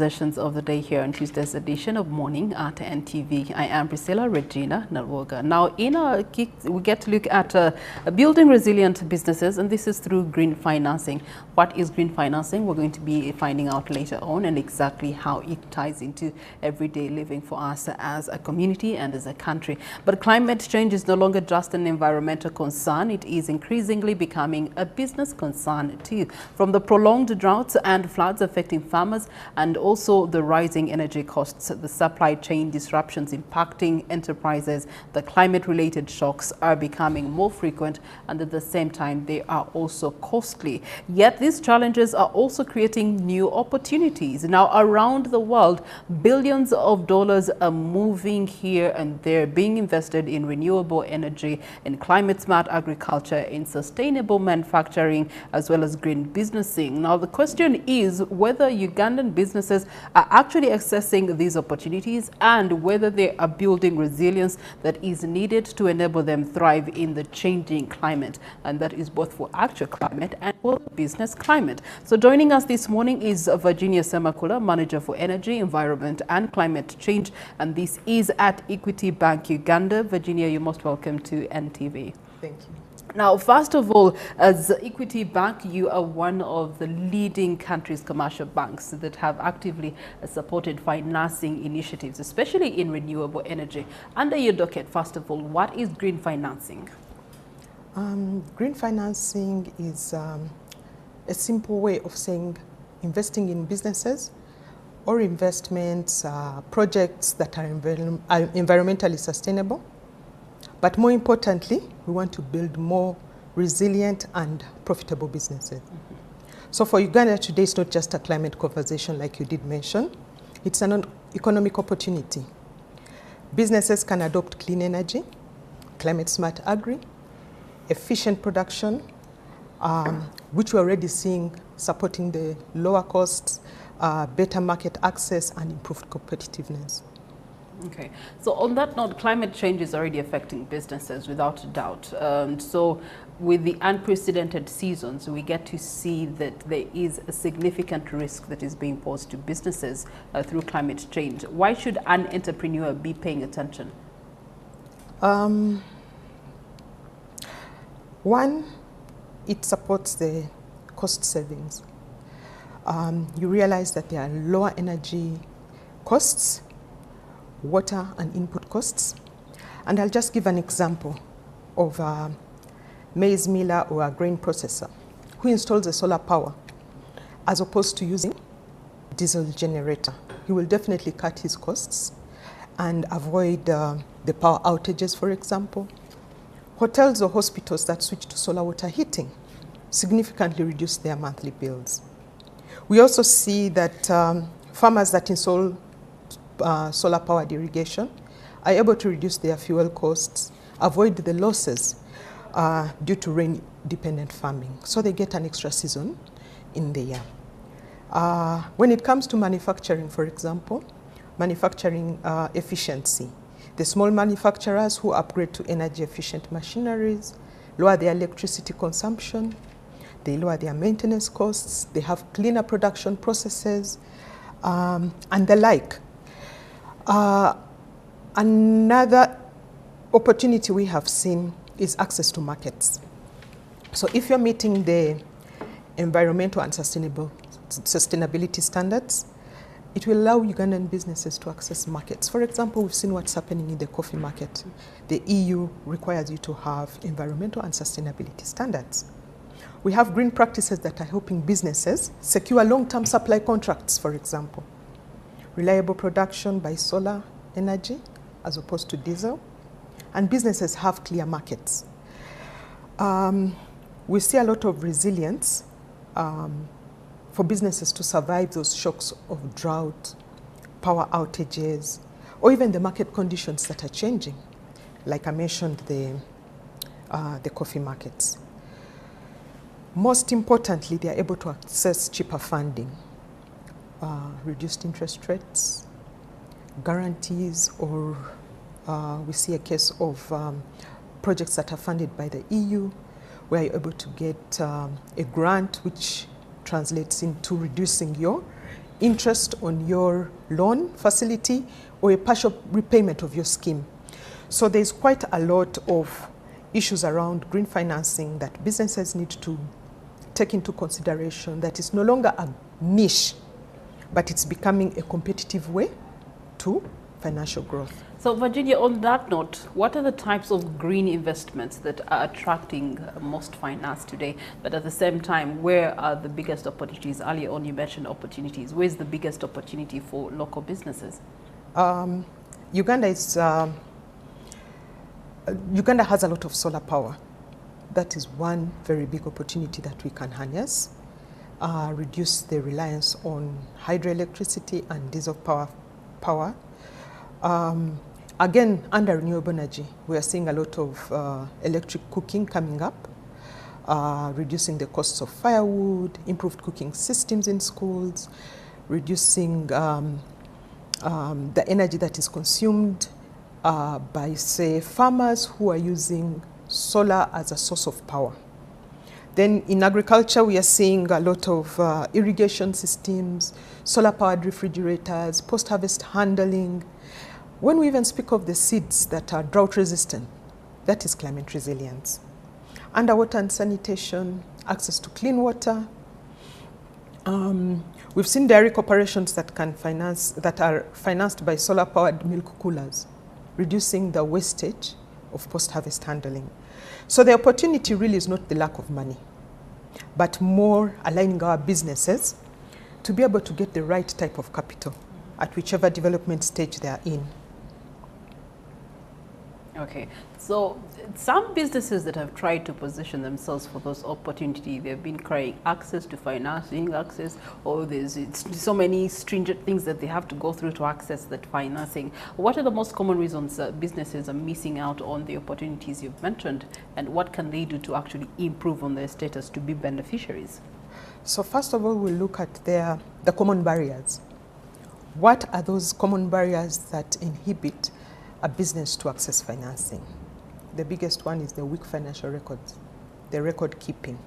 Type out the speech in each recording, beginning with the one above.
Sessions of the day here on Tuesday's edition of Morning at NTV. I am Priscilla Regina Nalwoga. Now, in our we get to look at building resilient businesses, and this is through green financing. What is green financing? We're going to be finding out later on, and exactly how it ties into everyday living for us as a community and as a country. But climate change is no longer just an environmental concern. It is increasingly becoming a business concern too. From the prolonged droughts and floods affecting farmers, and also the rising energy costs, the supply chain disruptions impacting enterprises, the climate-related shocks are becoming more frequent, and at the same time they are also costly. Yet these challenges are also creating new opportunities. Now around the world, billions of dollars are moving here and there, being invested in renewable energy, in climate-smart agriculture, in sustainable manufacturing, as well as green businessing. Now the question is whether Ugandan businesses are actually accessing these opportunities and whether they are building resilience that is needed to enable them thrive in the changing climate, and that is both for actual climate and for business climate. So joining us this morning is Virginia Semakula, Manager for Energy, Environment and Climate Change, and this is at Equity Bank Uganda. Virginia, you're most welcome to NTV. Thank you. Now, first of all, as Equity Bank, you are one of the leading country's commercial banks that have actively supported financing initiatives, especially in renewable energy. Under your docket, first of all, what is green financing? Green financing is a simple way of saying investing in businesses or investments, projects that are environmentally sustainable. But more importantly, we want to build more resilient and profitable businesses. So for Uganda today, it's not just a climate conversation like you did mention. It's an economic opportunity. Businesses can adopt clean energy, climate-smart agri, efficient production, which we're already seeing supporting the lower costs, better market access, and improved competitiveness. Okay, so on that note, climate change is already affecting businesses without a doubt. So with the unprecedented seasons, we get to see that there is a significant risk that is being posed to businesses through climate change. Why should an entrepreneur be paying attention? One, it supports the cost savings. You realize that there are lower energy costs, water and input costs. And I'll just give an example of a maize miller or a grain processor who installs a solar power as opposed to using diesel generator. He will definitely cut his costs and avoid the power outages, for example. Hotels or hospitals that switch to solar water heating significantly reduce their monthly bills. We also see that farmers that install solar-powered irrigation are able to reduce their fuel costs, avoid the losses due to rain-dependent farming. So they get an extra season in the year. When it comes to manufacturing, for example, manufacturing efficiency, the small manufacturers who upgrade to energy-efficient machineries lower their electricity consumption, they lower their maintenance costs, they have cleaner production processes, and the like. Another opportunity we have seen is access to markets. So if you're meeting the environmental and sustainability standards, it will allow Ugandan businesses to access markets. For example, we've seen what's happening in the coffee market. The EU requires you to have environmental and sustainability standards. We have green practices that are helping businesses secure long-term supply contracts, for example. Reliable production by solar energy as opposed to diesel, and businesses have clear markets. We see a lot of resilience for businesses to survive those shocks of drought, power outages, or even the market conditions that are changing. Like I mentioned, the coffee markets. Most importantly, they are able to access cheaper funding, reduced interest rates, guarantees, or we see a case of projects that are funded by the EU, where you're able to get a grant which translates into reducing your interest on your loan facility or a partial repayment of your scheme. So there's quite a lot of issues around green financing that businesses need to take into consideration, that is no longer a niche, but it's becoming a competitive way to financial growth. So Virginia, on that note, what are the types of green investments that are attracting most finance today? But at the same time, where are the biggest opportunities? Earlier on you mentioned opportunities. Where's the biggest opportunity for local businesses? Uganda has a lot of solar power. That is one very big opportunity that we can harness. Reduce the reliance on hydroelectricity and diesel power. Again, under renewable energy, we are seeing a lot of electric cooking coming up, reducing the costs of firewood, improved cooking systems in schools, reducing the energy that is consumed by, say, farmers who are using solar as a source of power. Then in agriculture, we are seeing a lot of irrigation systems, solar-powered refrigerators, post-harvest handling. When we even speak of the seeds that are drought-resistant, that is climate resilience. Underwater and sanitation, access to clean water. We've seen dairy corporations that are financed by solar-powered milk coolers, reducing the wastage of post-harvest handling. So the opportunity really is not the lack of money, but more aligning our businesses to be able to get the right type of capital at whichever development stage they are in. Okay, so some businesses that have tried to position themselves for those opportunities, they've been crying access to financing, or there's so many stringent things that they have to go through to access that financing. What are the most common reasons businesses are missing out on the opportunities you've mentioned, and what can they do to actually improve on their status to be beneficiaries? So first of all, we'll look at the common barriers. What are those common barriers that inhibit a business to access financing? The biggest one is the weak financial records, the record keeping,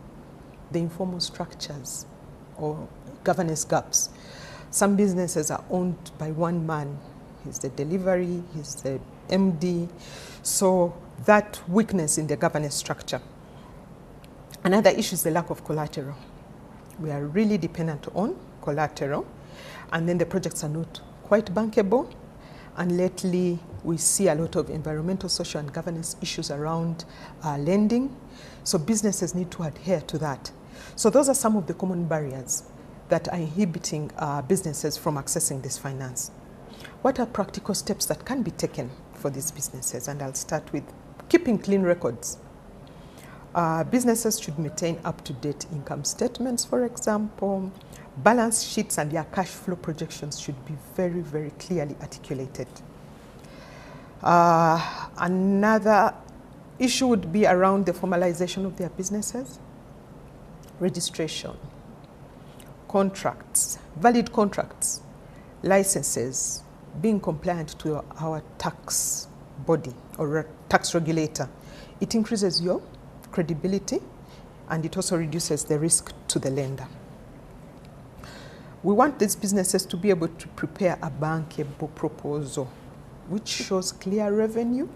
the informal structures or governance gaps. Some businesses are owned by one man. He's the delivery, he's the MD. So that weakness in the governance structure. Another issue is the lack of collateral. We are really dependent on collateral, and then the projects are not quite bankable. And lately, we see a lot of environmental, social, and governance issues around lending. So businesses need to adhere to that. So those are some of the common barriers that are inhibiting businesses from accessing this finance. What are practical steps that can be taken for these businesses? And I'll start with keeping clean records. Businesses should maintain up-to-date income statements, for example. Balance sheets and their cash flow projections should be very, very clearly articulated. Another issue would be around the formalization of their businesses, registration, contracts, valid contracts, licenses, being compliant to our tax body or tax regulator. It increases your credibility, and it also reduces the risk to the lender. We want these businesses to be able to prepare a bankable proposal which shows clear revenue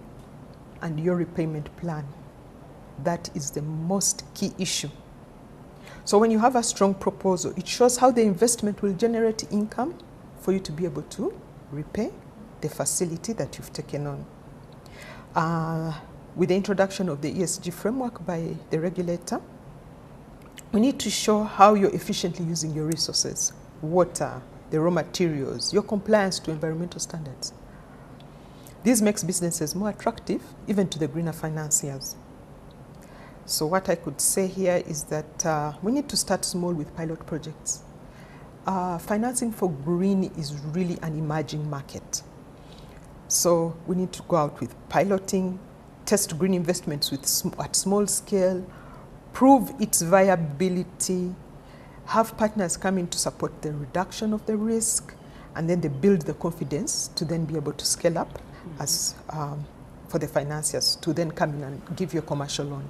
and your repayment plan. That is the most key issue. So when you have a strong proposal, it shows how the investment will generate income for you to be able to repay the facility that you've taken on. With the introduction of the ESG framework by the regulator, we need to show how you're efficiently using your resources, water, the raw materials, your compliance to environmental standards. This makes businesses more attractive, even to the greener financiers. So what I could say here is that we need to start small with pilot projects. Financing for green is really an emerging market. So we need to go out with piloting, test green investments at small scale, prove its viability, have partners come in to support the reduction of the risk, and then they build the confidence to then be able to scale up as for the financiers to then come in and give you a commercial loan.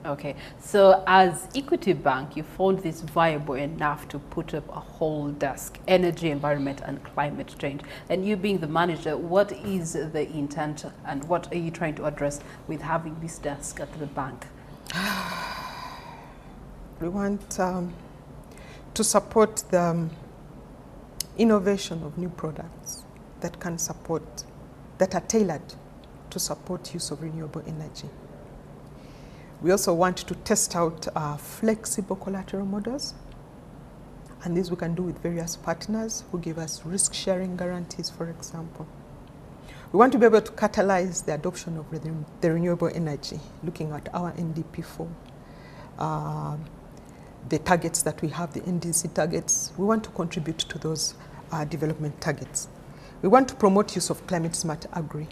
Okay, so as Equity Bank, you found this viable enough to put up a whole desk, energy, environment, and climate change. And you being the manager, what is the intent and what are you trying to address with having this desk at the bank? We want to support the innovation of new products that can support, that are tailored to support use of renewable energy. We also want to test out flexible collateral models, and this we can do with various partners who give us risk-sharing guarantees, for example. We want to be able to catalyze the adoption of the renewable energy, looking at our NDP4, the targets that we have, the NDC targets. We want to contribute to those development targets. We want to promote use of climate-smart agri.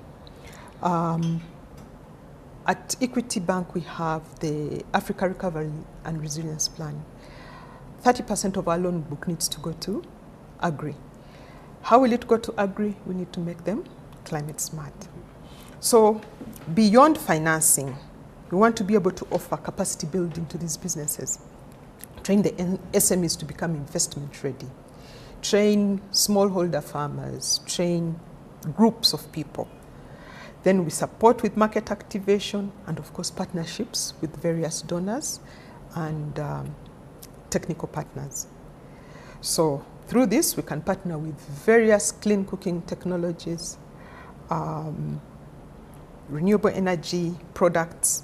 At Equity Bank, we have the Africa Recovery and Resilience Plan. 30% of our loan book needs to go to agri. How will it go to agri? We need to make them climate smart. So beyond financing, we want to be able to offer capacity building to these businesses, train the SMEs to become investment ready, train smallholder farmers, train groups of people. Then we support with market activation and, of course, partnerships with various donors and technical partners. So through this, we can partner with various clean cooking technologies, renewable energy products,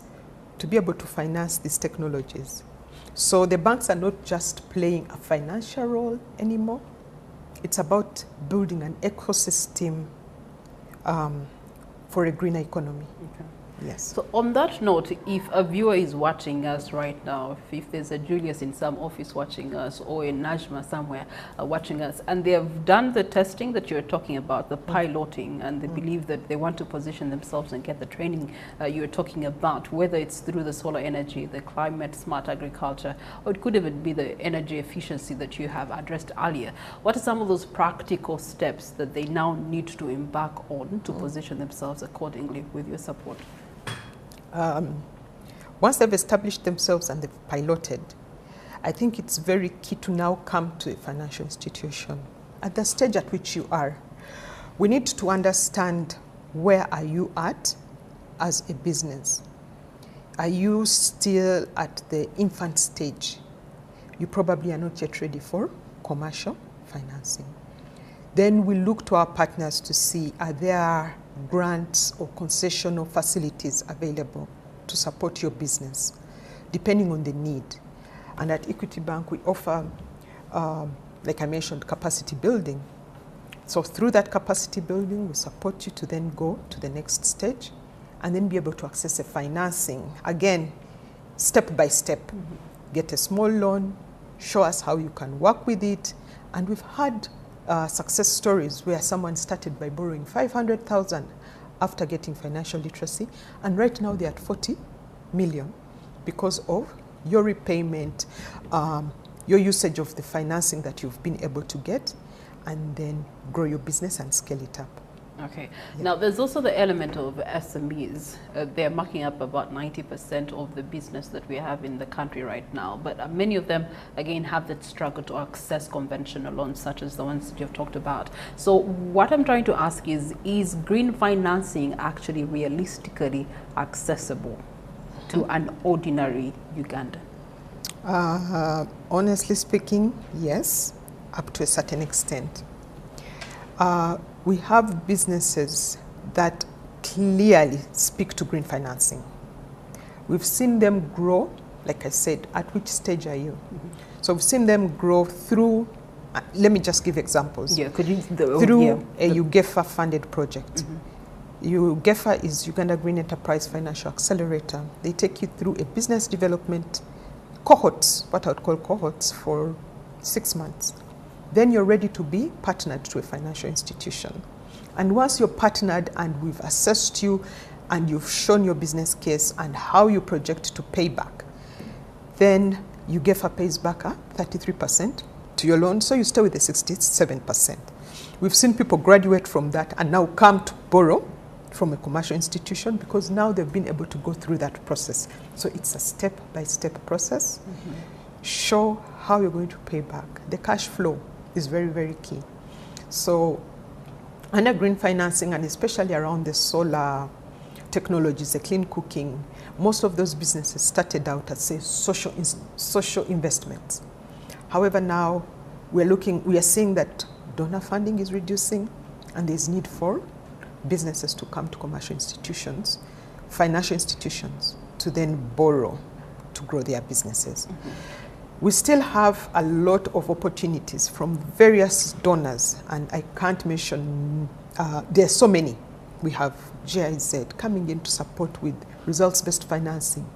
to be able to finance these technologies. So the banks are not just playing a financial role anymore. It's about building an ecosystem for a greener economy. Okay. Yes. So on that note, if a viewer is watching us right now, if there's a Julius in some office watching us or a Najma somewhere watching us, and they have done the testing that you're talking about, the piloting, and they believe that they want to position themselves and get the training you're talking about, whether it's through the solar energy, the climate smart agriculture, or it could even be the energy efficiency that you have addressed earlier. What are some of those practical steps that they now need to embark on to position themselves accordingly with your support? Once they've established themselves and they've piloted, I think it's very key to now come to a financial institution. At the stage at which you are, we need to understand where are you at as a business. Are you still at the infant stage? You probably are not yet ready for commercial financing. Then we look to our partners to see, are there grants or concessional facilities available to support your business, depending on the need. And at Equity Bank, we offer, like I mentioned, capacity building. So through that capacity building, we support you to then go to the next stage and then be able to access a financing. Again, step by step. Get a small loan, show us how you can work with it. And we've had success stories where someone started by borrowing 500,000 after getting financial literacy, and right now they're at 40 million because of your repayment, your usage of the financing that you've been able to get, and then grow your business and scale it up. Okay. Yeah. Now, there's also the element of SMEs. They're marking up about 90% of the business that we have in the country right now. But many of them, again, have that struggle to access conventional loans, such as the ones that you've talked about. So what I'm trying to ask is green financing actually realistically accessible to an ordinary Ugandan? Honestly speaking, yes, up to a certain extent. We have businesses that clearly speak to green financing. We've seen them grow, like I said, at which stage are you? So we've seen them grow through, let me just give examples. Yeah, could you? Through a UGEFA funded project. UGEFA is Uganda Green Enterprise Financial Accelerator. They take you through a business development cohorts, what I would call cohorts, for 6 months. Then you're ready to be partnered to a financial institution. And once you're partnered and we've assessed you and you've shown your business case and how you project to pay back, then UGEFA pays back 33% to your loan, so you stay with the 67%. We've seen people graduate from that and now come to borrow from a commercial institution, because now they've been able to go through that process. So it's a step-by-step process. Show how you're going to pay back. The cash flow is very, very key. So under green financing, and especially around the solar technologies, the clean cooking, most of those businesses started out as, say, social investments. However, now we are seeing that donor funding is reducing, and there's need for businesses to come to commercial institutions, financial institutions, to then borrow to grow their businesses. We still have a lot of opportunities from various donors, and I can't mention, there's so many. We have GIZ coming in to support with results-based financing.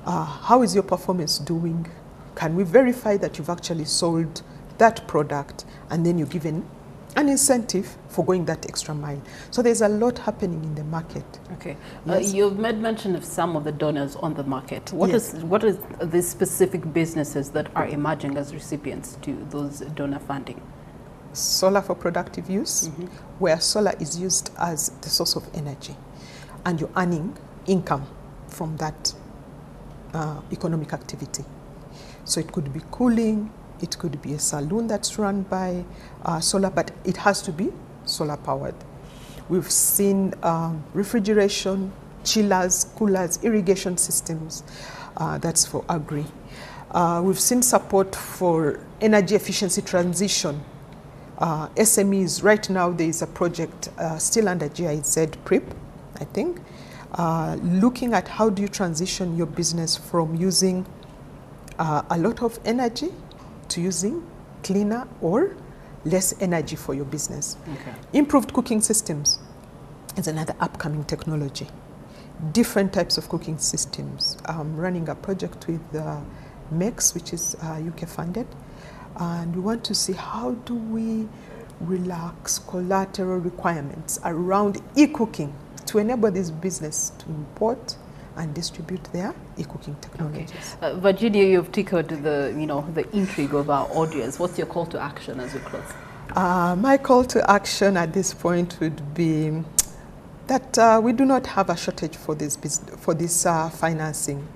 How is your performance doing? Can we verify that you've actually sold that product, and then you're given an incentive for going that extra mile? So there's a lot happening in the market. Okay. Yes. You've made mention of some of the donors on the market. What Yes. what is the specific businesses that are emerging as recipients to those donor funding? Solar for productive use, where solar is used as the source of energy, and you're earning income from that economic activity. So it could be cooling, it could be a saloon that's run by solar, but it has to be solar powered. We've seen refrigeration, chillers, coolers, irrigation systems, that's for agri. We've seen support for energy efficiency transition. SMEs, right now there is a project still under GIZ PRIP, I think, looking at how do you transition your business from using a lot of energy to using cleaner or less energy for your business. Okay. Improved cooking systems is another upcoming technology. Different types of cooking systems. I'm running a project with MEX, which is UK funded, and we want to see how do we relax collateral requirements around e-cooking to enable this business to import and distribute their e-cooking technologies. Okay. Virginia, you've tickled the intrigue of our audience. What's your call to action as we close? My call to action at this point would be that we do not have a shortage for this financing.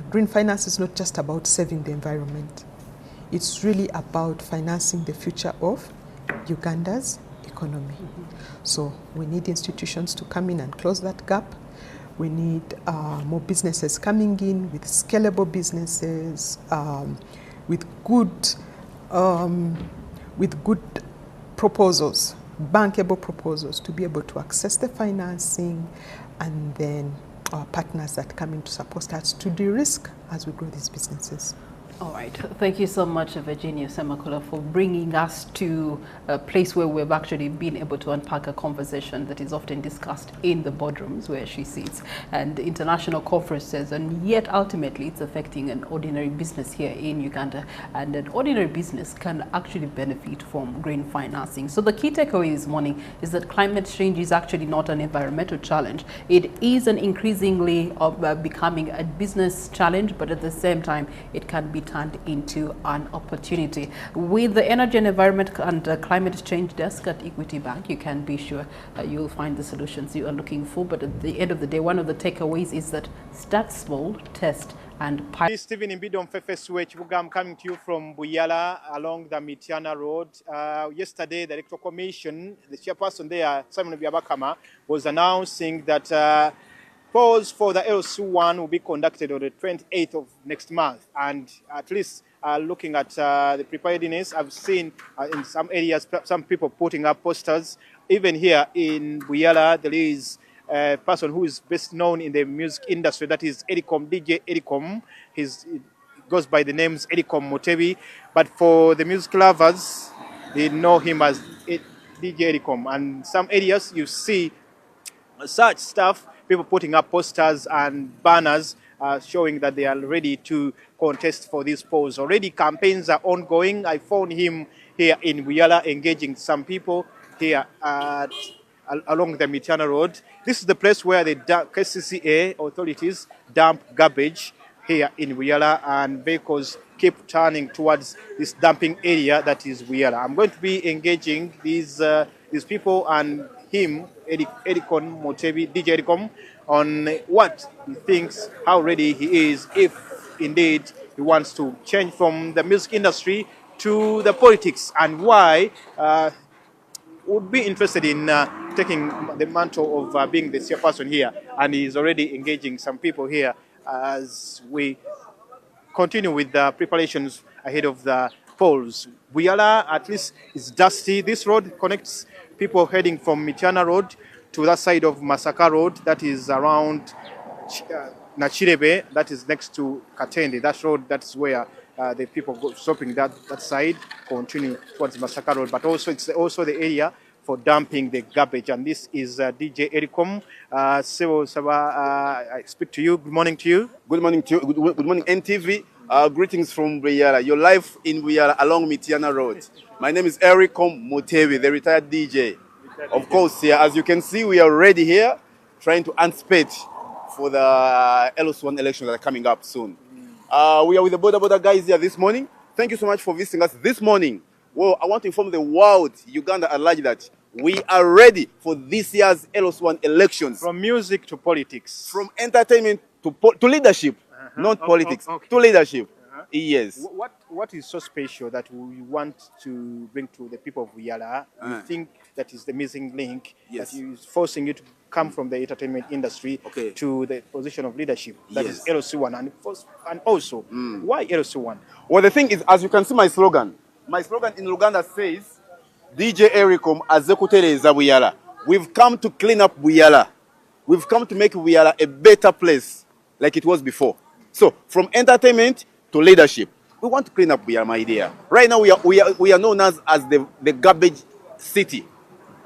Green finance is not just about saving the environment. It's really about financing the future of Uganda's economy. So we need institutions to come in and close that gap. We need more businesses coming in with scalable businesses, with good proposals, bankable proposals to be able to access the financing, and then our partners that come in to support us to de-risk as we grow these businesses. All right. Thank you so much, Virginia Semakula, for bringing us to a place where we've actually been able to unpack a conversation that is often discussed in the boardrooms where she sits and international conferences, and yet ultimately it's affecting an ordinary business here in Uganda, and an ordinary business can actually benefit from green financing. So the key takeaway this morning is that climate change is actually not an environmental challenge. It is an increasingly becoming a business challenge, but at the same time it can be turned into an opportunity. With the Energy and Environment and Climate Change Desk at Equity Bank, you can be sure you'll find the solutions you are looking for. But at the end of the day, one of the takeaways is that start small, test, and pilot. Stephen Imbido Mfefe I'm coming to you from Buyala along the Mitiana Road. Yesterday, the Electoral Commission, the chairperson there, Simon Biabakama, was announcing that polls for the LC1 will be conducted on the 28th of next month, and at least looking at the preparedness, I've seen in some areas some people putting up posters. Even here in Buyala, there is a person who is best known in the music industry, that is DJ Edicom. He goes by the names Edicom Motebi, but for the music lovers, they know him as DJ Edicom. And some areas you see such stuff, people putting up posters and banners showing that they are ready to contest for these polls. Already campaigns are ongoing. I found him here in Buyala engaging some people here along the Mitiana Road. This is the place where the KCCA authorities dump garbage here in Buyala, and vehicles keep turning towards this dumping area that is Buyala. I'm going to be engaging these people and him, Ericom Motebi, DJ Ericom, on what he thinks, how ready he is, if indeed he wants to change from the music industry to the politics, and why would be interested in taking the mantle of being the chairperson here. And he's already engaging some people here as we continue with the preparations ahead of the polls. Buyala, at least, is dusty. This road connects people heading from Mityana Road to that side of Masaka Road, that is around Nachirebe, that is next to Katende. That road, that's where the people go shopping that side, continue towards Masaka Road. But also, it's also the area for dumping the garbage. And this is DJ Ericom. I speak to you. Good morning to you. Good morning to you. Good morning, NTV. Greetings from Buyala. You're live in Buyala along Mityana Road. My name is Ericom Motebi, the retired DJ. Of course, here, as you can see, we are already here trying to anticipate for the LOS1 elections that are coming up soon. We are with the border guys here this morning. Thank you so much for visiting us this morning. Well, I want to inform the world, Uganda at large, that we are ready for this year's LOS1 elections. From music to politics. From entertainment to leadership, not politics, okay. to leadership. Yes. What is so special that we want to bring to the people of Buyala? You think that is the missing link that is forcing you to come from the entertainment industry to the position of leadership? That is LOC1. And also, why LOC1? Well, the thing is, as you can see my slogan in Luganda says, DJ Ericom Azekutereza Buyala. We've come to clean up Buyala. We've come to make Buyala a better place like it was before. So, from entertainment to leadership, we want to clean up Buyala, my dear. Right now, we are known as the garbage city.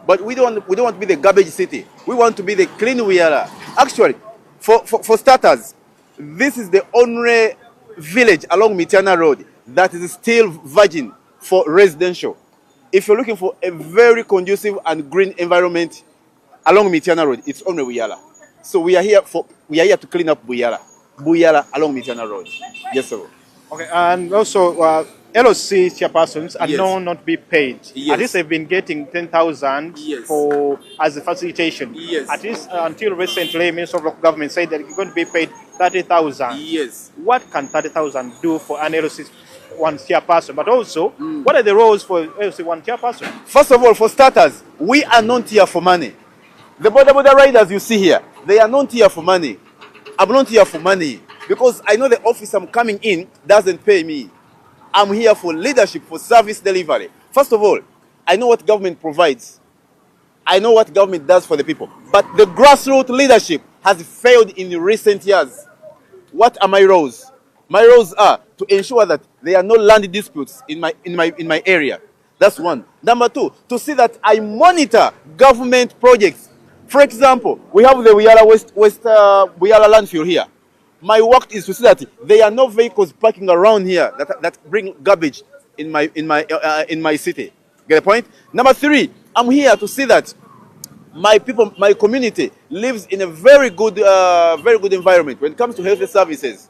But we don't want to be the garbage city. We want to be the clean Buyala. Actually, for starters, this is the only village along Mityana Road that is still virgin for residential. If you're looking for a very conducive and green environment along Mityana Road, it's only Buyala. So we are here to clean up Buyala along Mityana Road. Yes, sir. Okay, and also LOC chairpersons are known not to be paid. At least they've been getting 10,000 for as a facilitation. At least until recently, Minister of Local Government said that you're going to be paid 30,000. What can 30,000 do for an LOC1 chairperson? But also, what are the roles for LOC1 chairperson? First of all, for starters, we are not here for money. The border riders you see here, they are not here for money. I'm not here for money because I know the office I'm coming in doesn't pay me. I'm here for leadership, for service delivery. First of all, I know what government provides. I know what government does for the people. But the grassroots leadership has failed in recent years. What are my roles? My roles are to ensure that there are no land disputes in my area. That's one. Number two, to see that I monitor government projects. For example, we have the Buyala West Buyala landfill here. My work is to see that there are no vehicles parking around here that bring garbage in my city. Get the point? Number three, I'm here to see that my people, my community lives in a very good environment when it comes to health services.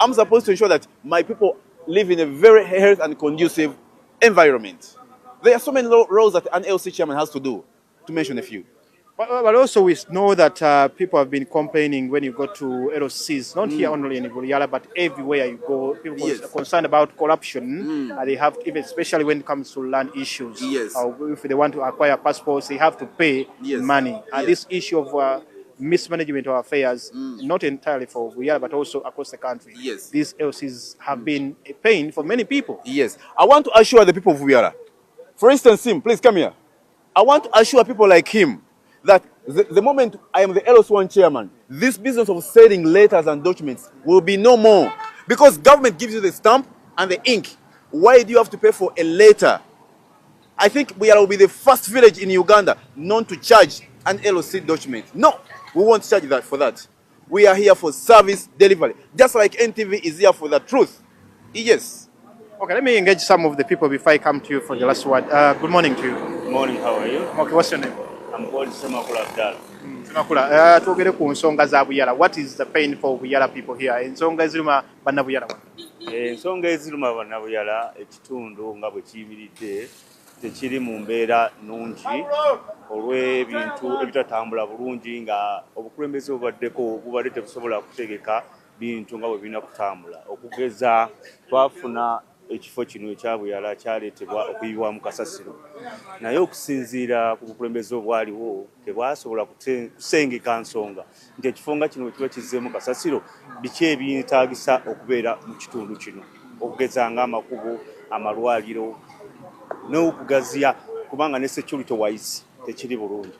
I'm supposed to ensure that my people live in a very health and conducive environment. There are so many roles that an LC chairman has to do, to mention a few. But also we know that people have been complaining when you go to LOCs, not here only in Buyala, but everywhere you go, people are concerned about corruption. They have, even especially when it comes to land issues. If they want to acquire passports, they have to pay money. And this issue of mismanagement of affairs, not entirely for Buyala, but also across the country. These LOCs have been a pain for many people. I want to assure the people of Buyala. For instance, him, please come here. I want to assure people like him that the moment I am the LOS1 chairman, this business of selling letters and documents will be no more. Because government gives you the stamp and the ink. Why do you have to pay for a letter? I think we will be the first village in Uganda not to charge an LOC document. No, we won't charge that for that. We are here for service delivery. Just like NTV is here for the truth. Yes. Okay, let me engage some of the people before I come to you for the last word. Good morning to you. Good morning, how are you? Okay, what's your name? I'm called Semakula Abdallah. Semakula, twogere ku nsonga za Buyala. What is the pain for Buyala people here? Ensonga eziruma bannabuyala. Ensonga eziruma bannabuyala ekitundu nga bwe kiyimiridde tekiri mu mbeera nnungi olw'ebintu ebitatambula bulungi nga obukulembeze bubadde tebusobola kutegeka bintu nga bwe birina kutambula. Okugeza twafuna ekifo kino ekya Buyala kyaleetebwa okuyibwamu kasasiro, naye okusinziira ku bukulembeze obwaliwo tebwasobola kusengeka nsonga nti ekifo nga kino kiba kizzeemu kasasiro, biki ebyetaagisa okubeera mu kitundu kino, okugeza ng'amakubo, amalwaliro n'okugaziya kubanga ne security wise tekiri bulungi.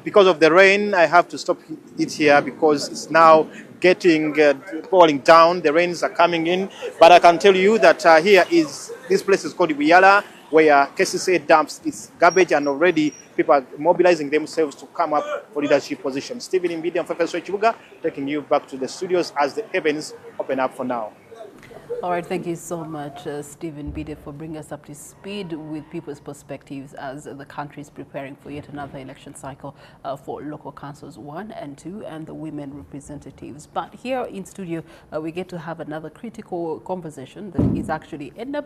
Because of the rain, I have to stop it here because it's now getting pouring down. The rains are coming in, but I can tell you that this place is called Buyala, where KCCA dumps its garbage, and already people are mobilizing themselves to come up for leadership positions. Stephen Mbidi and Professor Chibuga taking you back to the studios as the heavens open up for now. All right, thank you so much, Stephen Bide, for bringing us up to speed with people's perspectives as the country is preparing for yet another election cycle for local councils 1 and 2 and the women representatives. But here in studio, we get to have another critical conversation that is actually in a